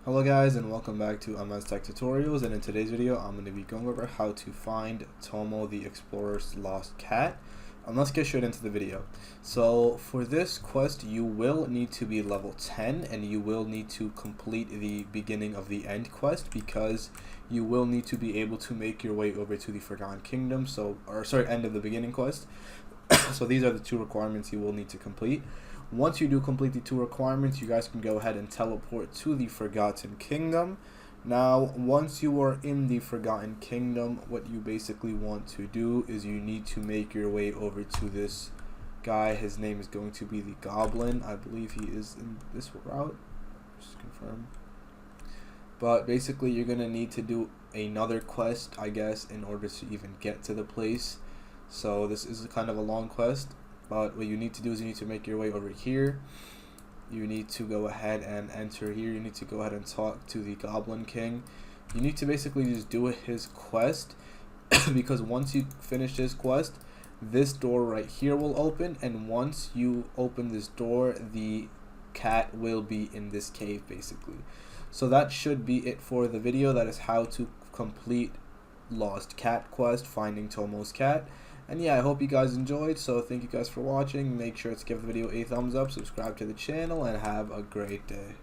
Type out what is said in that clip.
Hello guys, and welcome back to TOMOS Tech Tutorials, and in today's video I'm going to be going over how to find Tomo the Explorer's lost cat. Let's get straight into the video. So for this quest you will need to be level 10 and you will need to complete the beginning of the end quest, because you will need to be able to make your way over to the Forgotten Kingdom, end of the beginning quest. So these are the two requirements you will need to complete. Once you do complete the two requirements, you guys can go ahead and teleport to the Forgotten Kingdom. Now, once you are in the Forgotten Kingdom, what you basically want to do is you need to make your way over to this guy. His name is going to be the Goblin. I believe he is in this route. Just confirm. But basically, you're going to need to do another quest, I guess, in order to even get to the place. So this is kind of a long quest. But what you need to do is you need to make your way over here. You need to go ahead and enter here. You need to go ahead and talk to the Goblin King. You need to basically just do his quest because once you finish his quest, this door right here will open, and once you open this door, the cat will be in this cave basically. So that should be it for the video. That is how to complete Lost Cat quest, finding Tomo's cat. And yeah, I hope you guys enjoyed, so thank you guys for watching. Make sure to give the video a thumbs up, subscribe to the channel, and have a great day.